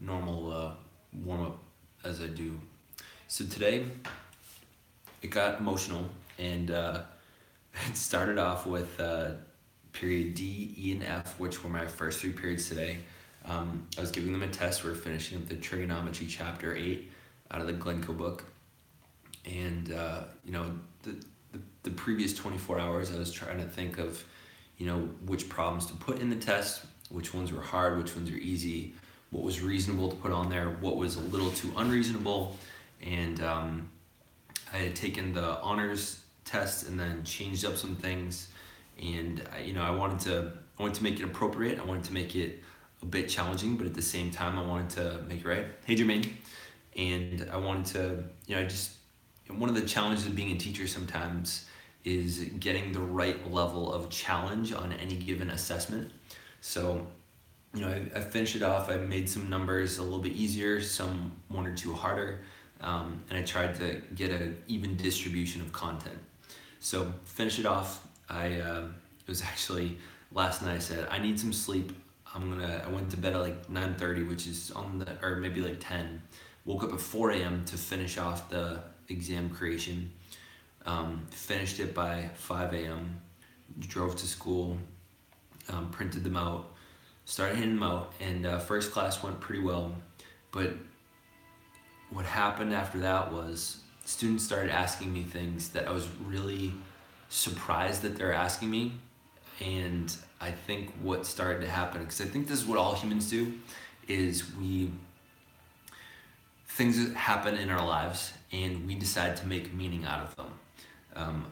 normal warm up as I do. So today it got emotional, and it started off with period D, E, and F, which were my first three periods today. I was giving them a test. We're finishing up the trigonometry chapter 8 out of the Glencoe book, and the, the previous 24 hours I was trying to think of which problems to put in the test, which ones were hard, which ones were easy, what was reasonable to put on there, what was a little too unreasonable. And I had taken the honors test and then changed up some things, and I wanted to make it appropriate. I wanted to make it a bit challenging, but at the same time I wanted to make it right. Hey Jermaine. And I wanted to, one of the challenges of being a teacher sometimes is getting the right level of challenge on any given assessment. So, I finished it off. I made some numbers a little bit easier, some one or two harder, and I tried to get an even distribution of content. So, finish it off. It was actually last night. I said I need some sleep. I went to bed at like 9:30, which is or maybe like 10. Woke up at 4 a.m. to finish off the exam creation. Finished it by 5 a.m. Drove to school, printed them out, started handing them out, and first class went pretty well. But what happened after that was students started asking me things that I was really surprised that they're asking me. And I think what started to happen, because I think this is what all humans do, is things that happen in our lives and we decide to make meaning out of them.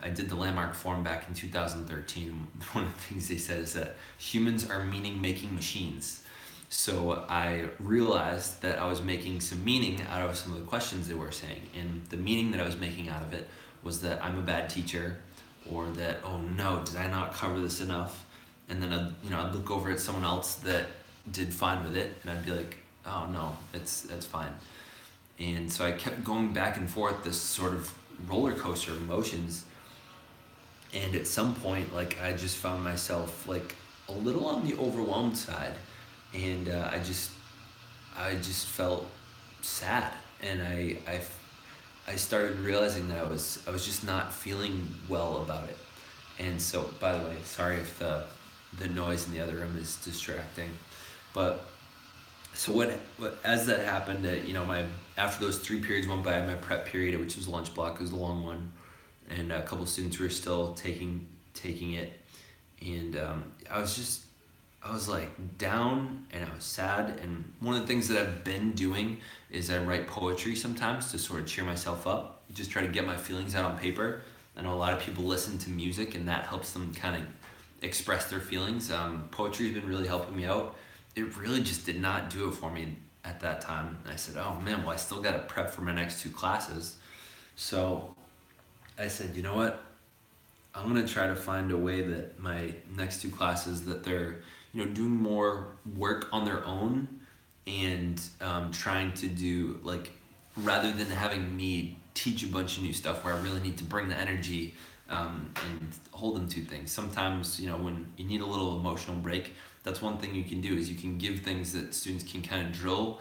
I did the Landmark Forum back in 2013. One of the things they said is that humans are meaning-making machines. So I realized that I was making some meaning out of some of the questions they were saying, and the meaning that I was making out of it was that I'm a bad teacher, or that, oh no, did I not cover this enough? And then I'd look over at someone else that did fine with it, and I'd be like, oh no, that's fine. And so I kept going back and forth, this sort of roller coaster of emotions. And at some point, I just found myself a little on the overwhelmed side, and I just felt sad, and I started realizing that I was just not feeling well about it. And so, by the way, sorry if the noise in the other room is distracting, but so what as that happened, my after those three periods went by, my prep period, which was lunch block, was the long one, and a couple of students were still taking it, and I was down, and I was sad. And one of the things that I've been doing is I write poetry sometimes to sort of cheer myself up, just try to get my feelings out on paper. I know a lot of people listen to music, and that helps them kind of express their feelings. Poetry has been really helping me out. It really just did not do it for me at that time. And I said, oh man, well, I still got to prep for my next two classes. So I said, you know what? I'm going to try to find a way that my next two classes, that they're, doing more work on their own, and trying to do, rather than having me teach a bunch of new stuff where I really need to bring the energy and hold them to things. Sometimes, when you need a little emotional break, that's one thing you can do, is you can give things that students can kind of drill,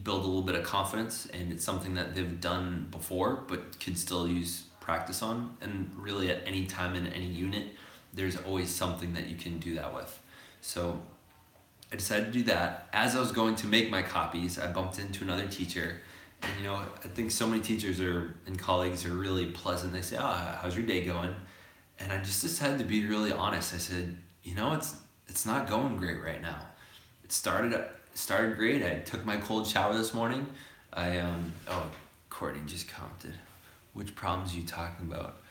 build a little bit of confidence, and it's something that they've done before but could still use practice on. And really at any time in any unit, there's always something that you can do that with. So I decided to do that. As I was going to make my copies, I bumped into another teacher, and I think so many teachers and colleagues are really pleasant. They say, oh, how's your day going? And I just decided to be really honest. I said, it's not going great right now. It started great. I took my cold shower this morning. Courtney just commented, which problems are you talking about?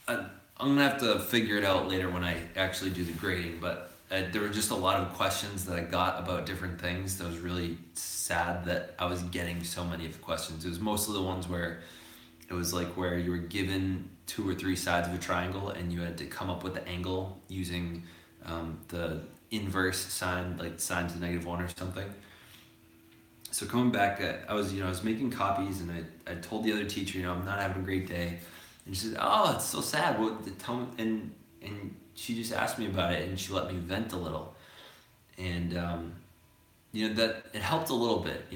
I'm gonna have to figure it out later when I actually do the grading, but there were just a lot of questions that I got about different things. That was really sad that I was getting so many of the questions. It was mostly the ones where it was where you were given 2 or 3 sides of a triangle, and you had to come up with the angle using the inverse sign, sign to -1 or something. So coming back, I was making copies, and I told the other teacher, I'm not having a great day, and she said, oh, it's so sad. Well, tell me, and she just asked me about it, and she let me vent a little, and that it helped a little bit.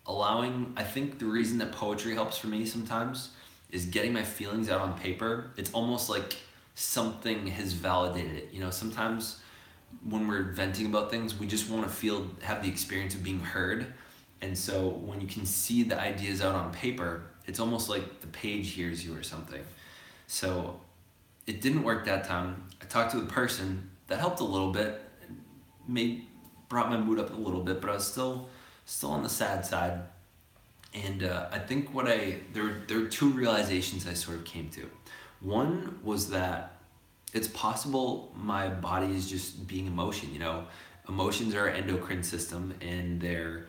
Allowing, I think the reason that poetry helps for me sometimes is getting my feelings out on paper. It's almost like something has validated it. Sometimes when we're venting about things, we just want to have the experience of being heard. And so when you can see the ideas out on paper, it's almost like the page hears you or something. So it didn't work that time. I talked to a person that helped a little bit, made brought my mood up a little bit, but I was still on the sad side. And I think there were two realizations I sort of came to. One was that it's possible my body is just being emotion. Emotions are our endocrine system, and they're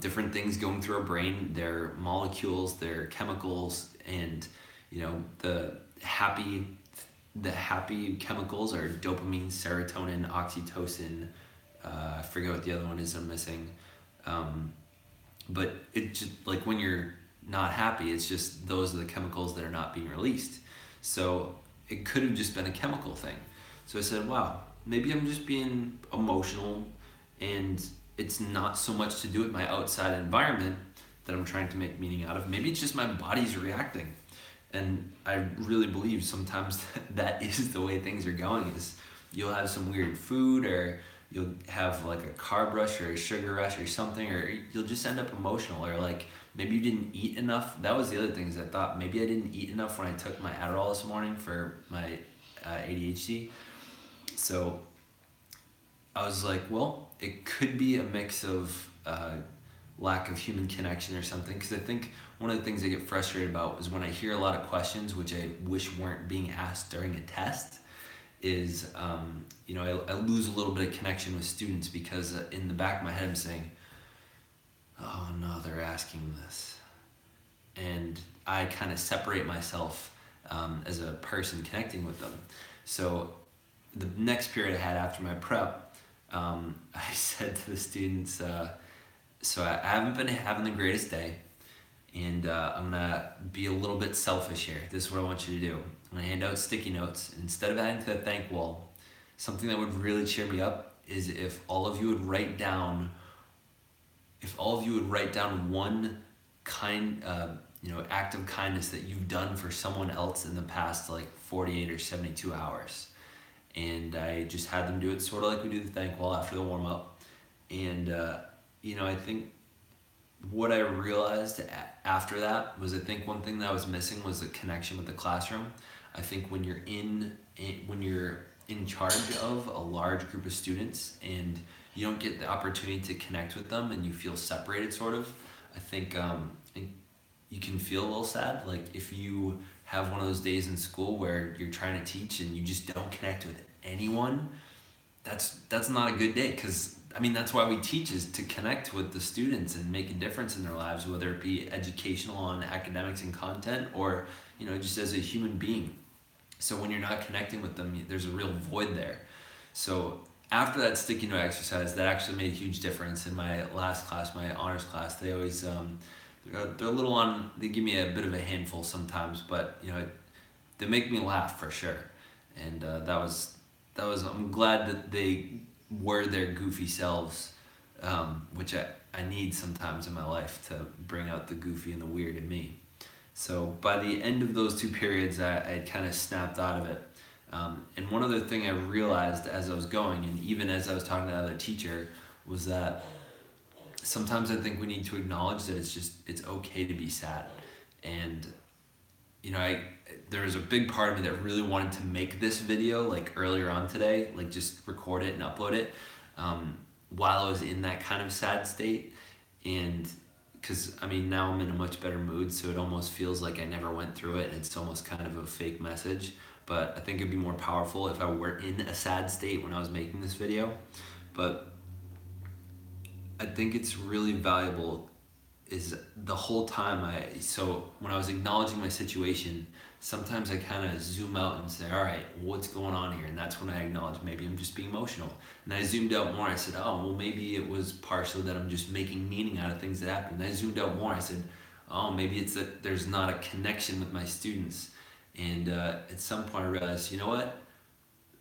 different things going through our brain. They're molecules, they're chemicals, and the happy chemicals are dopamine, serotonin, oxytocin. I forget what the other one is I'm missing. But it just, like, when you're not happy, it's just those are the chemicals that are not being released. So it could have just been a chemical thing. So I said, wow, maybe I'm just being emotional, and it's not so much to do with my outside environment that I'm trying to make meaning out of. Maybe it's just my body's reacting. And I really believe sometimes that is the way things are going, is you'll have some weird food, or you'll have like a carb rush or a sugar rush or something, or you'll just end up emotional, or like maybe you didn't eat enough. That was the other thing, is I thought maybe I didn't eat enough when I took my Adderall this morning for my ADHD. So I was like, well, it could be a mix of lack of human connection or something. Because I think one of the things I get frustrated about is when I hear a lot of questions which I wish weren't being asked during a test, is I lose a little bit of connection with students, because in the back of my head I'm saying, oh no, they're asking this. And I kind of separate myself as a person connecting with them. So the next period I had after my prep, I said to the students, so I haven't been having the greatest day, and I'm gonna be a little bit selfish here. This is what I want you to do. I'm gonna hand out sticky notes. Instead of adding to the thank wall, something that would really cheer me up is if all of you would write down one kind, act of kindness that you've done for someone else in the past, like 48 or 72 hours. And I just had them do it sort of like we do the thank wall after the warm up. And I think what I realized after that was, I think one thing that I was missing was the connection with the classroom. I think when you're in charge of a large group of students and you don't get the opportunity to connect with them, and you feel separated sort of, I think you can feel a little sad. Like if you have one of those days in school where you're trying to teach and you just don't connect with anyone, that's not a good day. Because that's why we teach, is to connect with the students and make a difference in their lives, whether it be educational on academics and content, or just as a human being. So when you're not connecting with them, there's a real void there. So after that sticky note exercise, that actually made a huge difference in my last class, my honors class. They always they're a little on. They give me a bit of a handful sometimes, but they make me laugh for sure. And that was. I'm glad that they were their goofy selves, which I need sometimes in my life to bring out the goofy and the weird in me. So by the end of those two periods, I kind of snapped out of it. And one other thing I realized as I was going, and even as I was talking to the other teacher, was that sometimes I think we need to acknowledge that it's okay to be sad. And there was a big part of me that really wanted to make this video like earlier on today, like just record it and upload it while I was in that kind of sad state. And because now I'm in a much better mood, so it almost feels like I never went through it, and it's almost kind of a fake message. But I think it'd be more powerful if I were in a sad state when I was making this video. But I think it's really valuable, is the whole time so when I was acknowledging my situation, sometimes I kind of zoom out and say, all right, what's going on here? And that's when I acknowledge maybe I'm just being emotional. And I zoomed out more. I said, oh, well, maybe it was partially that I'm just making meaning out of things that happen. And I zoomed out more. I said, oh, maybe it's that there's not a connection with my students. And at some point I realized, you know what?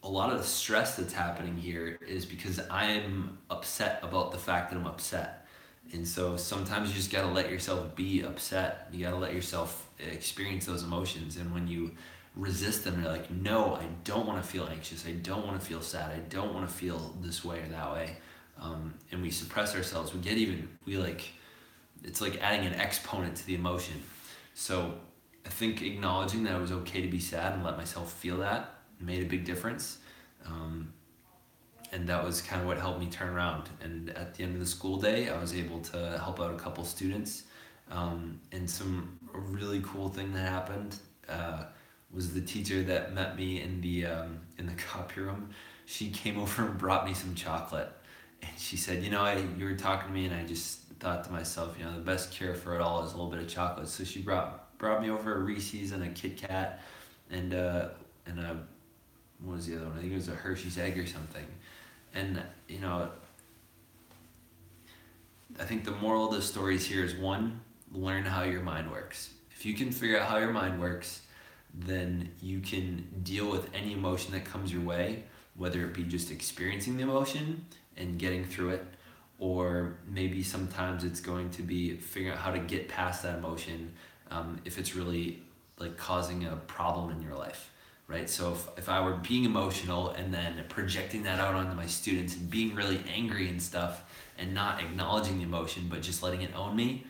a lot of the stress that's happening here is because I'm upset about the fact that I'm upset. And so sometimes you just gotta let yourself be upset. You gotta let yourself experience those emotions. And when you resist them, you're like, no, I don't wanna feel anxious. I don't wanna feel sad. I don't wanna feel this way or that way. And we suppress ourselves. It's like adding an exponent to the emotion. So I think acknowledging that it was okay to be sad and let myself feel that made a big difference. And that was kind of what helped me turn around. And at the end of the school day, I was able to help out a couple students. And a really cool thing that happened was the teacher that met me in the copy room. She came over and brought me some chocolate. And she said, you were talking to me, and I just thought to myself, the best cure for it all is a little bit of chocolate. So she brought me over a Reese's and a Kit Kat, and what was the other one? I think it was a Hershey's egg or something. And I think the moral of the stories here is, one, learn how your mind works. If you can figure out how your mind works, then you can deal with any emotion that comes your way, whether it be just experiencing the emotion and getting through it, or maybe sometimes it's going to be figuring out how to get past that emotion if it's really like causing a problem in your life, right? So if I were being emotional and then projecting that out onto my students and being really angry and stuff and not acknowledging the emotion but just letting it own me,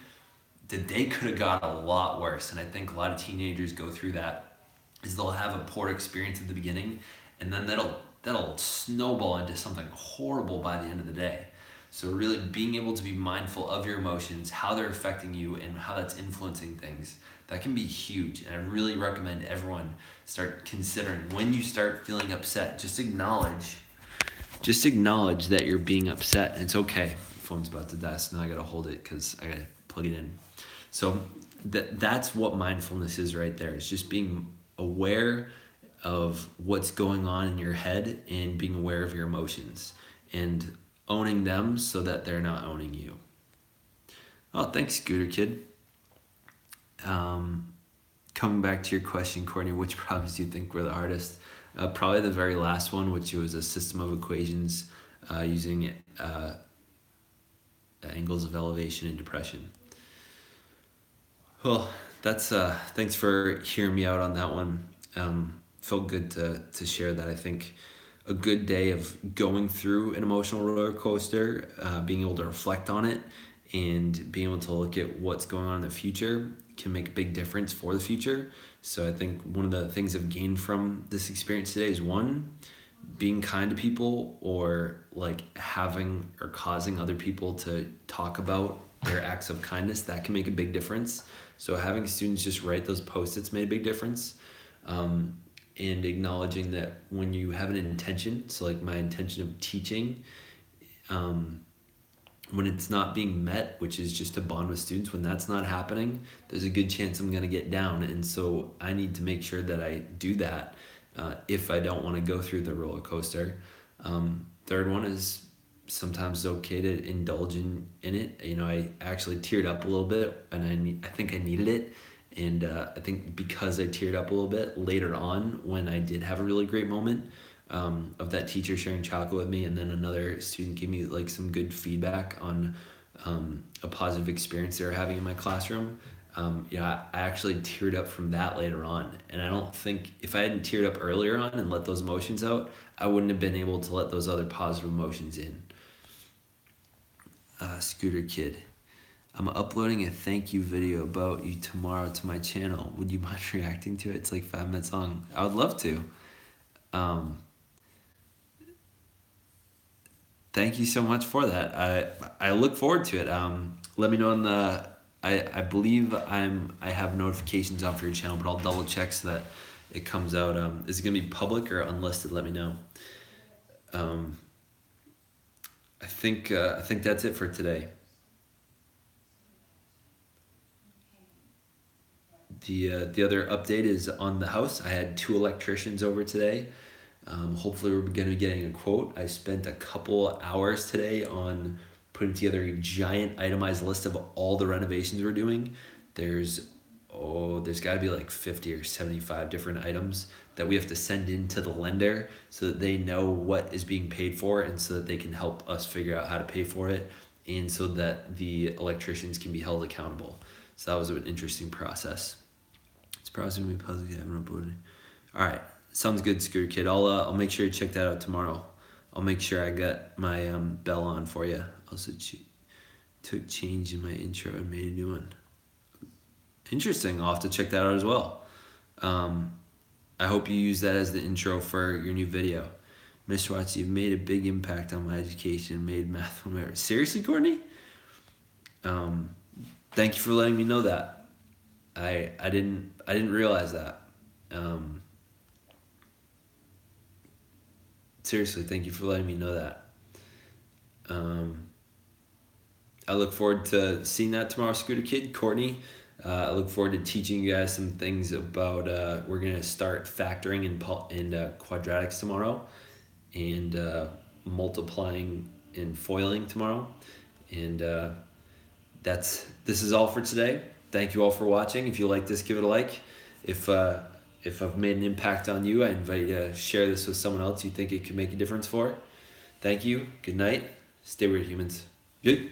the day could have got a lot worse. And I think a lot of teenagers go through that, is they'll have a poor experience at the beginning, and then that'll snowball into something horrible by the end of the day. So really being able to be mindful of your emotions, how they're affecting you, and how that's influencing things, that can be huge. And I really recommend everyone start considering, when you start feeling upset, just acknowledge that you're being upset, and it's okay. The phone's about to die, so now I gotta hold it because I gotta plug it in. So that's what mindfulness is right there. It's just being aware of what's going on in your head and being aware of your emotions and owning them so that they're not owning you. Oh, thanks, Scooter Kid. Coming back to your question, Courtney, which problems do you think were the hardest? Probably the very last one, which was a system of equations using angles of elevation and depression. Well, that's thanks for hearing me out on that one. Felt good to share that. I think a good day of going through an emotional roller coaster, being able to reflect on it, and being able to look at what's going on in the future can make a big difference for the future. So I think one of the things I've gained from this experience today is, one, being kind to people, or like having or causing other people to talk about their acts of kindness, that can make a big difference. So having students just write those post-its made a big difference. And acknowledging that when you have an intention, so like my intention of teaching, when it's not being met, which is just to bond with students, when that's not happening, there's a good chance I'm gonna get down. And so I need to make sure that I do that if I don't wanna go through the roller coaster. Third one is, sometimes it's okay to indulge in it. I actually teared up a little bit, and I think I needed it. And I think because I teared up a little bit later on when I did have a really great moment of that teacher sharing chocolate with me, and then another student gave me like some good feedback on a positive experience they were having in my classroom. I actually teared up from that later on. And I don't think, if I hadn't teared up earlier on and let those emotions out, I wouldn't have been able to let those other positive emotions in. Scooter Kid. I'm uploading a thank you video about you tomorrow to my channel. Would you mind reacting to it? It's like 5 minutes long. I would love to. Thank you so much for that. I look forward to it. Let me know in the, I believe I have notifications on for your channel, but I'll double check so that it comes out. Is it gonna be public or unlisted? Let me know. I think that's it for today. The other update is on the house. I had 2 electricians over today. Hopefully we're going to be getting a quote. I spent a couple hours today on putting together a giant itemized list of all the renovations we're doing. There's there's got to be like 50 or 75 different items that we have to send in to the lender so that they know what is being paid for and so that they can help us figure out how to pay for it and so that the electricians can be held accountable. So that was an interesting process. It's probably going to be puzzling. I haven't uploaded. All right. Sounds good, Scooter Kid. I'll make sure to check that out tomorrow. I'll make sure I got my bell on for you. Also took change in my intro and made a new one. Interesting. I'll have to check that out as well. I hope you use that as the intro for your new video. Mr. Watts, you've made a big impact on my education, made math from merit. Seriously, Courtney? Thank you for letting me know that. I didn't realize that. Seriously, thank you for letting me know that. I look forward to seeing that tomorrow, Scooter Kid. Courtney, I look forward to teaching you guys some things about, we're going to start factoring and quadratics tomorrow, and multiplying and foiling tomorrow. And this is all for today. Thank you all for watching. If you like this, give it a like. If I've made an impact on you, I invite you to share this with someone else you think it could make a difference for. Thank you. Good night. Stay weird, humans. Good.